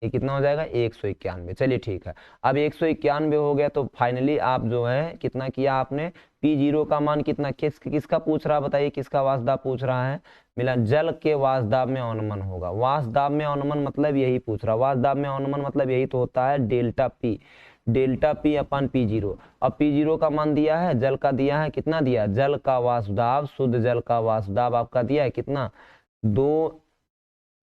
ये कितना हो जाएगा, 191। चलिए ठीक है, अब 191 हो गया तो फाइनली आप जो है कितना किया आपने, P0 का मान कितना, किसका पूछ रहा है बताइए, किसका वाष्पदाब पूछ रहा है, मिला जल के वाष्पदाब में अवनमन होगा। वाष्पदाब में अवनमन मतलब यही पूछ रहा, वाष्पदाब में अवनमन मतलब यही तो होता है, डेल्टा P, डेल्टा P अपन P0। अब P0 का मान दिया है, जल का दिया है, कितना दिया, जल का वाष्पदाब, शुद्ध जल का वाष्पदाब आपका दिया है कितना,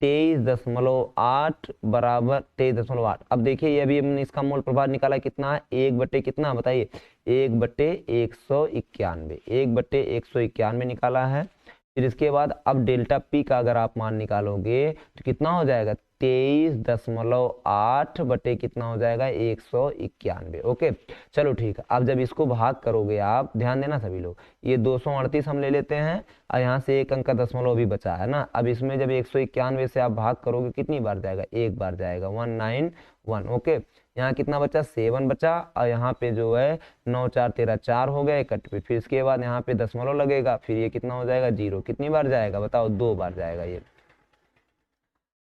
23.8 बराबर 23.8। अब देखिए ये अभी हमने इसका मोल प्रभाव निकाला कितना है, 1 कितना बताइए, 1/191, 1/191 निकाला है। फिर इसके बाद अब डेल्टा पी का अगर आप मान निकालोगे तो कितना हो जाएगा, 23.8 बटे कितना हो जाएगा, 191। ओके, चलो ठीक है। अब जब इसको भाग करोगे आप, ध्यान देना सभी लोग, ये 238 हम ले लेते हैं और यहाँ से एक अंक का दशमलव भी बचा है ना। अब इसमें जब 191 से आप भाग करोगे कितनी बार जाएगा, एक बार जाएगा, 191। ओके, यहाँ कितना बचा, 7 बचा, और यहाँ पे जो है 9 4 13 4 हो गया कट पे। फिर इसके बाद यहाँ पे दशमलव लगेगा, फिर ये कितना हो जाएगा, 0। कितनी बार जाएगा बताओ, 2 बार जाएगा। ये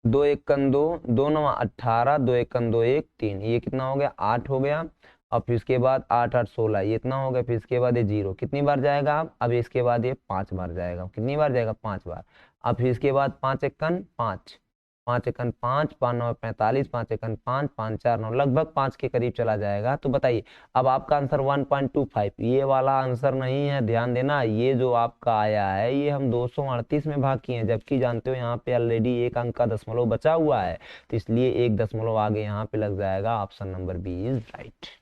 2 1 2, 2 9 18, 2 1 2 1 3, ये कितना हो गया, 8 हो गया। अब फिर इसके बाद 8 8 16, ये इतना हो गया। फिर इसके बाद ये 0, कितनी बार जाएगा अब इसके बाद ये 5 बार जाएगा। कितनी बार जाएगा, 5 बार। अब फिर इसके बाद 5 1 5, 5 1 5, 5 9 45, 5 1 5, 5 4 9, लगभग 5 के करीब चला जाएगा। तो बताइए अब आपका आंसर 1.25, ये वाला आंसर नहीं है, ध्यान देना। ये जो आपका आया है ये हम 238 में भाग किए हैं, जबकि जानते हो यहाँ पे ऑलरेडी एक अंक का दशमलव बचा हुआ है, तो इसलिए एक दशमलव आगे यहाँ पे लग जाएगा। Option number B is right.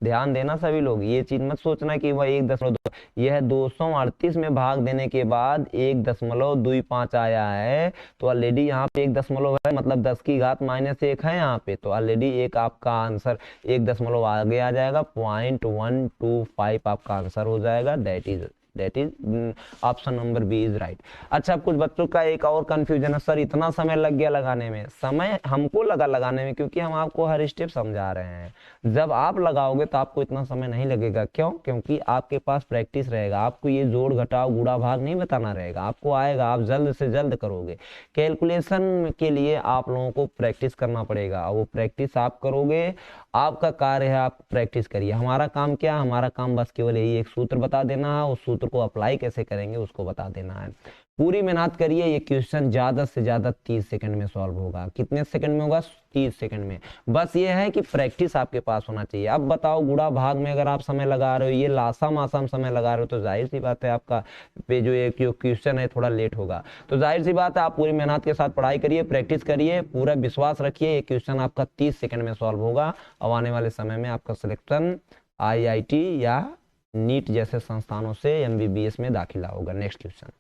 ध्यान देना सभी लोग, ये चीज मत सोचना कि वह 1.2, यह 238 में भाग देने के बाद 1.25 आया है, तो ऑलरेडी यहाँ पे 1 है, मतलब 10 की घात -1 है यहाँ पे, तो ऑलरेडी एक आपका आंसर 1 आगे आ जाएगा, 0.125 आपका आंसर हो जाएगा। That is option number B is right. अच्छा, कुछ बच्चों का एक और कंफ्यूजन है, सर इतना समय लग गया लगाने में। समय हमको लगा लगाने में क्योंकि हम आपको हर स्टेप समझा रहे हैं। जब आप लगाओगे तो आपको इतना समय नहीं लगेगा। क्यों? क्योंकि आपके पास प्रैक्टिस रहेगा, आपको ये जोड़ घटाव गुणा भाग नहीं बताना रहेगा, आपको आएगा, आप जल्द से जल्द करोगे। कैलकुलेशन के लिए आप लोगों को प्रैक्टिस करना पड़ेगा, वो प्रैक्टिस आप करोगे, आपका कार्य है आप प्रैक्टिस करिए। हमारा काम क्या, हमारा काम बस केवल यही एक सूत्र बता देना है, उस सूत्र को अप्लाई कैसे करेंगे उसको बता देना है। पूरी मेहनत करिए, ये क्वेश्चन ज्यादा से ज्यादा 30 सेकंड में सॉल्व होगा। कितने सेकंड में होगा, 30 सेकंड में। बस ये है कि प्रैक्टिस आपके पास होना चाहिए। अब बताओ, गुणा भाग में अगर आप समय लगा रहे हो, ये लासाम आसाम समय लगा रहे हो, तो जाहिर सी बात है आपका पे जो एक क्वेश्चन है थोड़ा लेट होगा। तो जाहिर सी बात है आप पूरी मेहनत के साथ पढ़ाई करिए, प्रैक्टिस करिए, पूरा विश्वास रखिए, ये क्वेश्चन आपका 30 सेकंड में सॉल्व होगा। और आने वाले समय में आपका सिलेक्शन IIT या नीट जैसे संस्थानों से MBBS में दाखिला होगा। नेक्स्ट क्वेश्चन,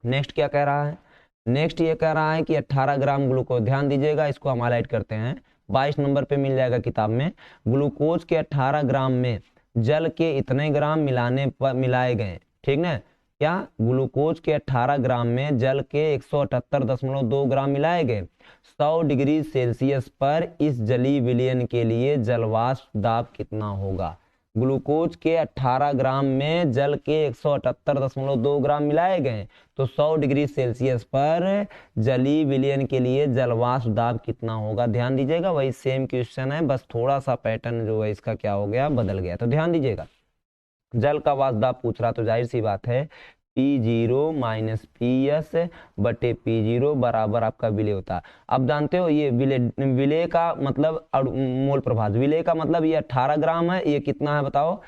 नेक्स्ट क्या कह रहा है, नेक्स्ट ये कह रहा है कि 18 ग्राम ग्लूकोज, ध्यान दीजिएगा, इसको हम हाईलाइट करते हैं, 22 नंबर पे मिल जाएगा किताब में। ग्लूकोज के 18 ग्राम में जल के इतने ग्राम मिलाए गए ठीक ना। क्या ग्लूकोज के 18 ग्राम में जल के 178.2 ग्राम मिलाए गए। 100 डिग्री सेल्सियस पर इस जलीय विलयन के लिए जलवाष्प दाब कितना होगा। ग्लूकोज के 18 ग्राम में जल के 178.2 ग्राम मिलाए गए, तो 100 डिग्री सेल्सियस पर जलीय विलयन के लिए जलवाष्प दाब कितना होगा। ध्यान दीजिएगा, वही सेम क्वेश्चन है, बस थोड़ा सा पैटर्न जो है इसका क्या हो गया, बदल गया। तो ध्यान दीजिएगा, जल का वाष्प दाब पूछ रहा, तो जाहिर सी बात है P0 माइनस PS बटे P0 बराबर आपका विलेय होता है। अब जानते हो ये विलेय का मतलब मोल प्रभाज, विलेय का मतलब ये 18 ग्राम है, ये कितना है बताओ,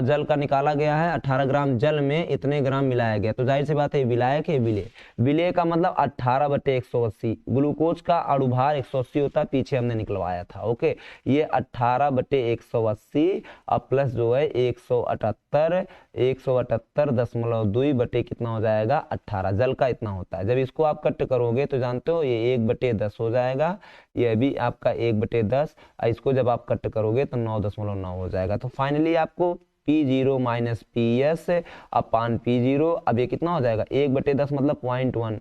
जल का निकाला गया है, 18 ग्राम जल में इतने ग्राम मिलाया गया, तो जाहिर सी बात है विलायक है विलेय। विलेय का मतलब 18 बटे 180, ग्लूकोज का अणुभार 180 होता है, पीछे हमने निकलवाया था। ओके, ये 18 बटे 180 और प्लस जो है 178.2 बटे कितना हो जाएगा 18, जल का इतना होता है। जब इसको आप कट करोगे तो जानते हो ये 1/10 हो जाएगा, ये भी आपका 1/10, इसको जब आप कट करोगे तो 9.9 हो जाएगा। तो फाइनली आपको P0 माइनस PS अपान P0, अब ये कितना हो जाएगा 1/10 मतलब 0.1,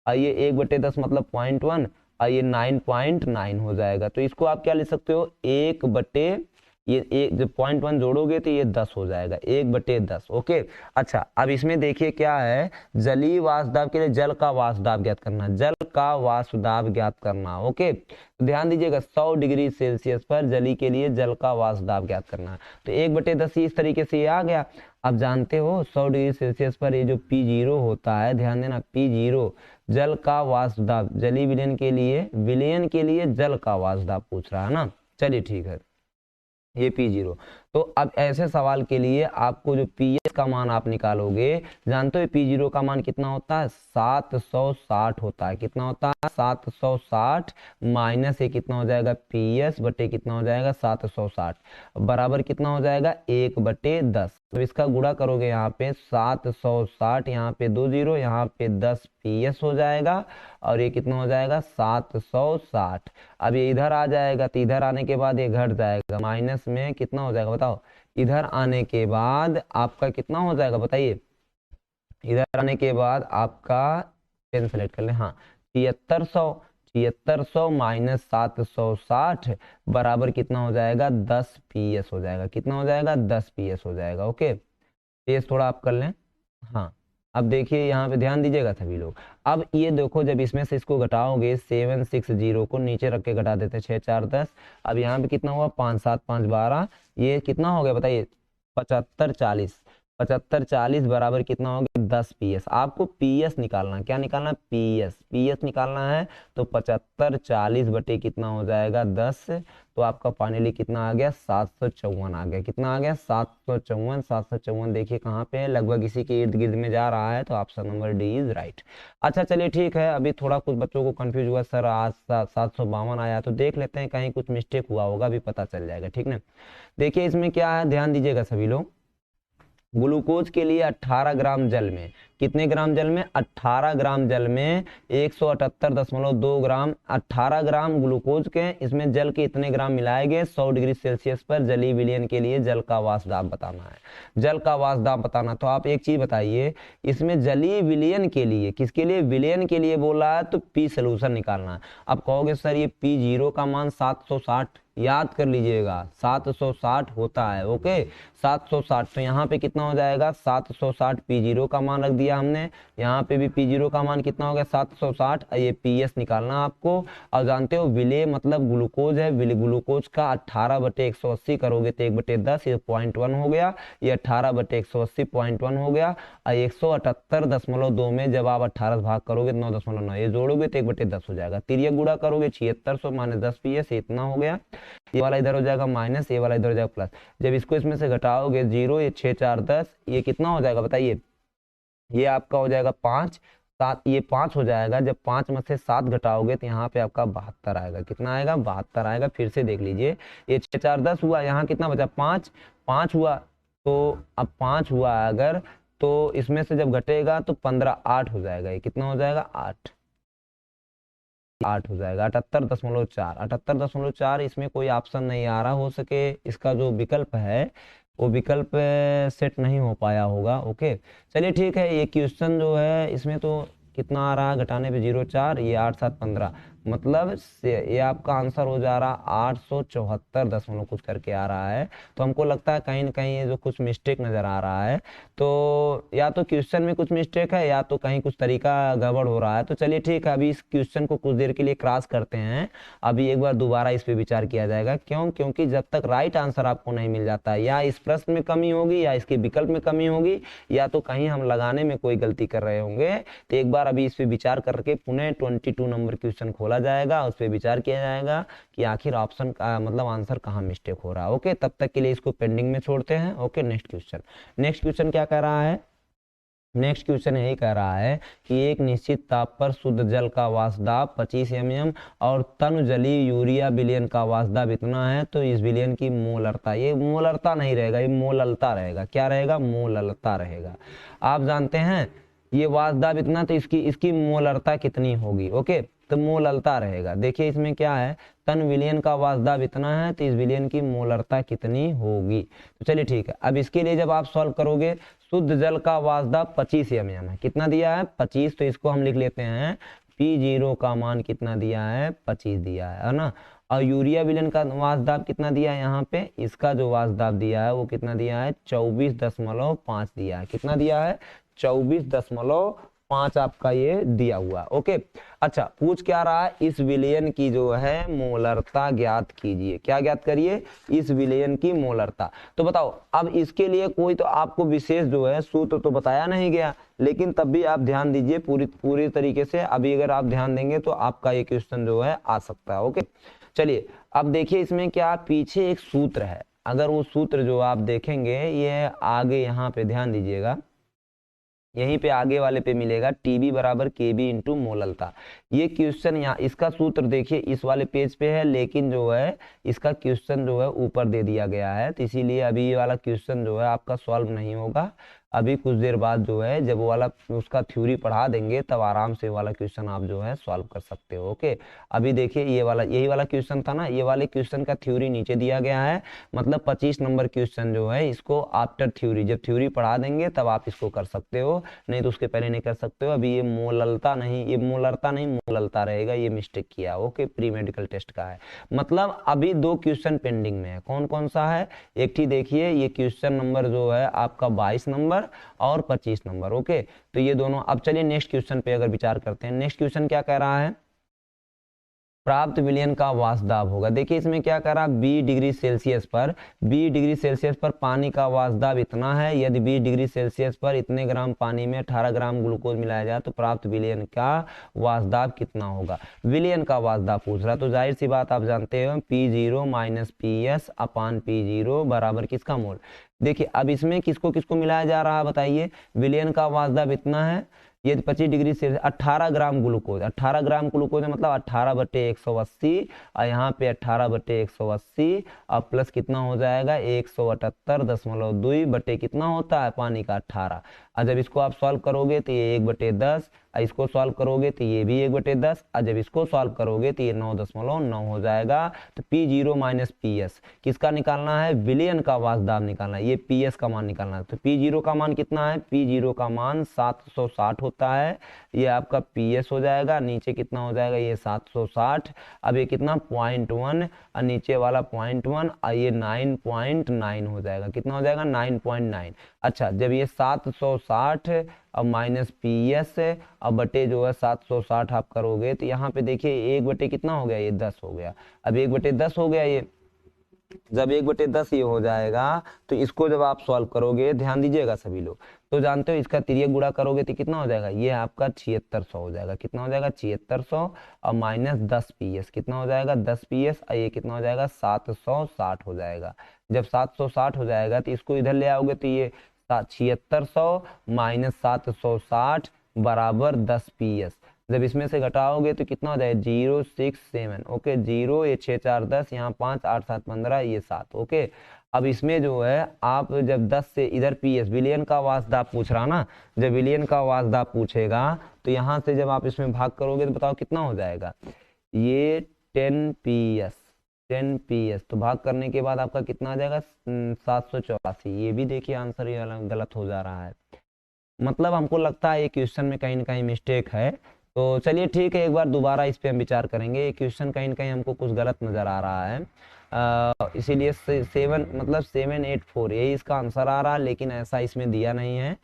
ये 1/10 मतलब 0.1, ये 9.9 हो जाएगा। तो इसको आप क्या लिख सकते हो, 1/, ये एक जब 0.1 जोड़ोगे तो ये 10 हो जाएगा, 1/10। ओके, अच्छा अब इसमें देखिए क्या है, जलीय वाष्प दाब के लिए जल का वाष्प दाब ज्ञात करना, जल का वाष्प दाब ज्ञात करना। ओके, तो ध्यान दीजिएगा 100 डिग्री सेल्सियस पर जली के लिए जल का वाष्प दाब ज्ञात करना है, तो 1/10 इस तरीके से ये आ गया। अब जानते हो 100 डिग्री सेल्सियस पर ये जो P0 होता है, ध्यान देना P0 जल का वाष्प दाब, जलीय विलयन के लिए जल का वाष्प दाब पूछ रहा है ना। चलिए ठीक है, ये P0। तो अब ऐसे सवाल के लिए आपको जो PS का मान आप निकालोगे, जानते हो P0 का मान कितना होता है 760 होता है, कितना होता है 760, माइनस ये कितना हो जाएगा PS बटे कितना हो जाएगा 760, बराबर कितना हो जाएगा 1/10। तो इसका गुणा करोगे यहाँ पे 760, यहाँ पे 2 0, यहाँ पे 10 PS हो जाएगा, और ये कितना हो जाएगा 760। अब ये इधर आ जाएगा, तो इधर आने के बाद ये घट जाएगा, माइनस में कितना हो जाएगा बताओ, इधर आने के बाद आपका कितना हो जाएगा बताइए, इधर आने के बाद आपका पेन सेलेक्ट कर ले, हाँ 7600 माइनस 760 बराबर कितना हो जाएगा 10 PS हो जाएगा, कितना हो जाएगा 10 PS हो जाएगा। ओके, पेज थोड़ा आप कर लें। हाँ, अब देखिए यहाँ पे ध्यान दीजिएगा सभी लोग, अब ये देखो जब इसमें से इसको घटाओगे 760 को नीचे रख के घटा देते 6 4 10, अब यहाँ पे कितना हुआ 5 7 5 12, ये कितना हो गया बताइए 75 40, 75 40 बराबर कितना हो गया 10 PS। आपको PS निकालना है, क्या निकालना है PS निकालना है, तो 75 40 बटे कितना हो जाएगा 10, तो आपका फाइनली कितना आ गया 754 आ गया, कितना आ गया 754। 754 देखिए कहाँ पे है, लगभग इसी के इर्द गिर्द में जा रहा है, तो option number D is right. अच्छा चलिए ठीक है, अभी थोड़ा कुछ बच्चों को कंफ्यूज हुआ सर आज 752 आया, तो देख लेते हैं कहीं कुछ मिस्टेक हुआ होगा, अभी पता चल जाएगा, ठीक ना। देखिए इसमें क्या है, ध्यान दीजिएगा सभी लोग, ग्लूकोज के लिए 18 ग्राम जल में, कितने ग्राम जल में 18 ग्राम जल में 178.2 ग्राम, 18 ग्राम ग्लूकोज के, इसमें जल के इतने ग्राम मिलाए गए, 100 डिग्री सेल्सियस पर जलीय विलयन के लिए जल का वाष्प दाब बताना है, जल का वाष्प दाब बताना। तो आप एक चीज बताइए, इसमें जलीय विलयन के लिए, किसके लिए, विलयन के लिए बोल रहा है, तो P सोल्यूशन निकालना है। अब कहोगे सर ये P0 का मान 760, याद कर लीजिएगा 760 होता है। ओके, 760, तो यहाँ पे कितना हो जाएगा 760, P0 का मान रख दिया हमने, यहाँ पे भी P0 का मान कितना हो गया 760, ये PS निकालना आपको। और जानते हो विलेय मतलब ग्लूकोज है, ग्लूकोज का 18 बटे 180 करोगे तो 1/10, ये 0.1 हो गया, ये 18 बटे 180 0.1 हो गया, और 178.2 में जब आप 18 भाग करोगे तो 9.9, ये जोड़ोगे तो 1/10 हो जाएगा, तिर्यक गुणा करोगे 7600 माइनस 10 PS, इतना हो गया, ये वाला इधर हो जाएगा माइनस, ये वाला इधर हो जाएगा प्लस, जब इसको इसमें से घटाओगे 0, ये 6 4 10, ये कितना हो जाएगा बताइए, ये आपका हो जाएगा 5 7, ये 5 हो जाएगा, जब 5 में से 7 घटाओगे तो यहाँ पे आपका 72 आएगा, कितना आएगा 72 आएगा। फिर से देख लीजिए, ये 6 4 10 हुआ, यहाँ कितना बचा 5 5 हुआ, तो अब 5 हुआ अगर, तो इसमें से जब घटेगा तो 15 8 हो जाएगा, ये कितना हो जाएगा 8 हो जाएगा, 78.4, 78.4, इसमें कोई ऑप्शन नहीं आ रहा, हो सके इसका जो विकल्प है वो विकल्प सेट नहीं हो पाया होगा। ओके चलिए ठीक है, ये क्वेश्चन जो है इसमें तो कितना आ रहा है, घटाने पे 0,4, ये 8 7 15, मतलब ये आपका आंसर हो जा रहा 874 दशमलव कुछ करके आ रहा है। तो हमको लगता है कहीं ना कहीं ये जो कुछ मिस्टेक नजर आ रहा है, तो या तो क्वेश्चन में कुछ मिस्टेक है या तो कहीं कुछ तरीका गड़बड़ हो रहा है। तो चलिए ठीक है, अभी इस क्वेश्चन को कुछ देर के लिए क्रॉस करते हैं, अभी एक बार दोबारा इस पे विचार किया जाएगा। क्यों? क्योंकि जब तक राइट आंसर आपको नहीं मिल जाता, या इस प्रश्न में कमी होगी या इसके विकल्प में कमी होगी, या तो कहीं हम लगाने में कोई गलती कर रहे होंगे। तो एक बार अभी इस पे विचार करके पुनः 22 नंबर क्वेश्चन खोला जाएगा, उस पर विचार किया जाएगा कि आखिर ऑप्शन का मतलब आंसर कहाँ मिस्टेक हो रहा है। ओके तब तक के लिए इसको पेंडिंग में छोड़ते हैं। ओके नेक्स्ट क्वेश्चन क्या कह रहा है? नेक्स्ट क्वेश्चन यही कह रहा है कि एक निश्चित ताप पर शुद्ध जल का वाष्पदाब 25 mm और तनु जलीय यूरिया विलयन का वाष्पदाब इतना है, तो इस विलयन की मोलरता, ये मोलरता नहीं रहेगा, ये मोललता रहेगा। क्या रहेगा? मोललता रहेगा। आप जानते हैं ये वाष्पदाब इतना, तो इसकी मोलरता कितनी होगी? ओके तो मोललता रहेगा। देखिए इसमें क्या है, तन विलयन का वाष्पदाब इतना है, तो इस विलयन की मोलरता कितनी होगी? तो चलिए ठीक है, अब इसके लिए जब आप सॉल्व करोगे, शुद्ध जल का वाष्पदाब 25 mm है, कितना दिया है? 25, तो इसको हम लिख लेते हैं P0 का मान कितना दिया है? 25 दिया है ना। और यूरिया विलयन का वाष्पदाब कितना दिया है यहाँ पे? इसका जो वाष्पदाब दिया है वो कितना दिया है? 24.5 दिया है। कितना दिया है? 24.5 आपका ये दिया हुआ। ओके अच्छा, पूछ क्या रहा है? इस विलयन की जो है मोलरता ज्ञात कीजिए। क्या ज्ञात करिए? इस विलयन की मोलरता। तो बताओ, अब इसके लिए कोई तो आपको विशेष जो है सूत्र तो बताया नहीं गया, लेकिन तब भी आप ध्यान दीजिए पूरी तरीके से। अभी अगर आप ध्यान देंगे तो आपका ये क्वेश्चन जो है आ सकता है। ओके चलिए अब देखिए इसमें क्या पीछे एक सूत्र है, अगर वो सूत्र जो आप देखेंगे ये आगे यहाँ पे ध्यान दीजिएगा, यहीं पे आगे वाले पे मिलेगा TB बराबर KB इंटू मोललता। ये क्वेश्चन यहाँ इसका सूत्र देखिए इस वाले पेज पे है, लेकिन जो है इसका क्वेश्चन जो है ऊपर दे दिया गया है, तो इसीलिए अभी ये वाला क्वेश्चन जो है आपका सॉल्व नहीं होगा। अभी कुछ देर बाद जो है जब वो वाला उसका थ्योरी पढ़ा देंगे तब आराम से वाला क्वेश्चन आप जो है सॉल्व कर सकते हो। ओके अभी देखिए ये वाला यही वाला क्वेश्चन था ना, ये वाले क्वेश्चन का थ्योरी नीचे दिया गया है, मतलब 25 नंबर क्वेश्चन जो है इसको आफ्टर थ्योरी, जब थ्योरी पढ़ा देंगे तब आप इसको कर सकते हो, नहीं तो उसके पहले नहीं कर सकते हो। अभी ये मोललता नहीं, ये मोलरता नहीं मोललता रहेगा, ये मिस्टेक किया। ओके प्री मेडिकल टेस्ट का है, मतलब अभी 2 क्वेश्चन पेंडिंग में है। कौन कौन सा है? एक ही देखिए ये क्वेश्चन नंबर जो है आपका 22 नंबर और 25 नंबर। ओके तो ये दोनों। अब चलिए नेक्स्ट क्वेश्चन पे अगर विचार करते हैं। नेक्स्ट क्वेश्चन क्या कह रहा है? प्राप्त विलयन का वाष्पदाब होगा। देखिए इसमें क्या कह रहा है, 20 डिग्री सेल्सियस पर पानी का वाष्पदाब इतना है, यदि 20 डिग्री सेल्सियस पर इतने ग्राम पानी में 18 ग्राम ग्लूकोज मिलाया जाए तो प्राप्त विलयन का वाष्पदाब कितना होगा? विलयन का वाष्पदाब पूछ रहा, तो जाहिर सी बात आप जानते हो P0 माइनस PS अपान P0 बराबर किसका मोल। देखिए अब इसमें किसको किसको मिलाया जा रहा है बताइए? विलयन का वाष्पदाब इतना है, ये 25 डिग्री से 18 ग्राम ग्लूकोज, 18 ग्राम ग्लूकोज है मतलब 18/180, और यहाँ पे 18/180 और प्लस कितना हो जाएगा 178.2 बटे कितना होता है पानी का 18। और जब इसको आप सॉल्व करोगे तो ये 1/10, इसको सॉल्व करोगे तो ये भी 1/10, और जब इसको सॉल्व करोगे तो ये 9.9 हो जाएगा। तो P0 माइनस PS किसका निकालना है? विलयन का वाष्पदाब निकालना है, ये PS का मान निकालना है। तो P0 का मान कितना है? P0 का मान 760 होता है, ये आपका PS हो जाएगा, नीचे कितना हो जाएगा ये 760, अब ये कितना 0.1 और नीचे वाला 0.1 और ये 9.9 हो जाएगा। कितना हो जाएगा? 9.9। अच्छा जब ये 760 और माइनस PS और बटे जो है 760 आप करोगे तो यहाँ पे देखिए 1 बटे कितना हो गया? ये 10 हो गया। अब 1/10 हो गया ये, जब 1/10 ये हो जाएगा तो इसको जब आप सॉल्व करोगे, ध्यान दीजिएगा सभी लोग, तो जानते हो इसका तिर्यक गुणा करोगे तो कितना हो जाएगा? ये आपका 7600 हो जाएगा। कितना हो जाएगा? 7600 और माइनस 10 PS कितना हो जाएगा? 10 PS और ये कितना हो जाएगा? 760 हो जाएगा। जब 760 हो जाएगा तो इसको इधर ले आओगे तो ये 7600 माइनस 760 बराबर 10 PS। जब इसमें से घटाओगे तो कितना हो जाएगा? 067। ओके 0 ये 6 4 10, यहाँ 5 8 7 15, ये 7। ओके अब इसमें जो है आप जब 10 से इधर PS विलयन का वाष्पदाब पूछ रहा ना, जब विलयन का वाष्पदाब पूछेगा तो यहाँ से जब आप इसमें भाग करोगे तो बताओ कितना हो जाएगा? ये 10 PS 10 PS, तो भाग करने के बाद आपका कितना आ जाएगा 784। ये भी देखिए आंसर ये वाला गलत हो जा रहा है। मतलब हमको लगता है ये क्वेश्चन में कहीं ना कहीं मिस्टेक है। तो चलिए ठीक है, एक बार दोबारा इस पे हम विचार करेंगे। ये क्वेश्चन कहीं ना कहीं हमको कुछ गलत नज़र आ रहा है। इसीलिए 7 मतलब 784 यही इसका आंसर आ रहा है, लेकिन ऐसा इसमें दिया नहीं है।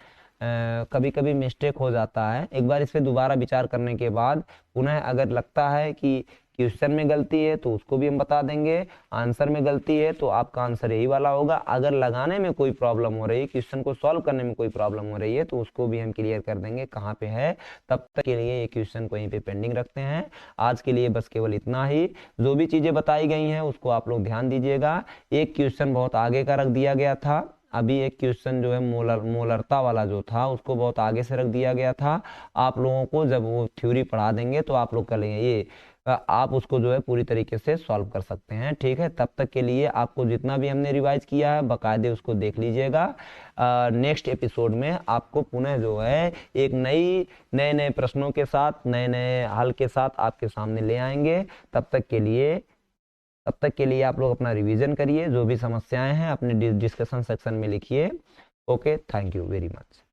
कभी कभी मिस्टेक हो जाता है। एक बार इस पे दोबारा विचार करने के बाद पुनः अगर लगता है कि क्वेश्चन में गलती है तो उसको भी हम बता देंगे, आंसर में गलती है तो आपका आंसर यही वाला होगा। अगर लगाने में कोई प्रॉब्लम हो रही है, क्वेश्चन को सॉल्व करने में कोई प्रॉब्लम हो रही है, तो उसको भी हम क्लियर कर देंगे कहाँ पे है। तब तक के लिए ये क्वेश्चन को यहीं पे पेंडिंग रखते हैं। आज के लिए बस केवल इतना ही। जो भी चीज़ें बताई गई हैं उसको आप लोग ध्यान दीजिएगा। एक क्वेश्चन बहुत आगे का रख दिया गया था, अभी एक क्वेश्चन जो है मोलरता वाला जो था उसको बहुत आगे से रख दिया गया था। आप लोगों को जब वो थ्योरी पढ़ा देंगे तो आप लोग कर लेंगे ये, आप उसको जो है पूरी तरीके से सॉल्व कर सकते हैं। ठीक है, तब तक के लिए आपको जितना भी हमने रिवाइज किया है बाकायदे उसको देख लीजिएगा। नेक्स्ट एपिसोड में आपको पुनः जो है एक नए नए प्रश्नों के साथ, नए नए हल के साथ आपके सामने ले आएंगे। तब तक के लिए आप लोग अपना रिवीजन करिए, जो भी समस्याएं हैं अपने डिस्कशन सेक्शन में लिखिए। Okay, thank you very much.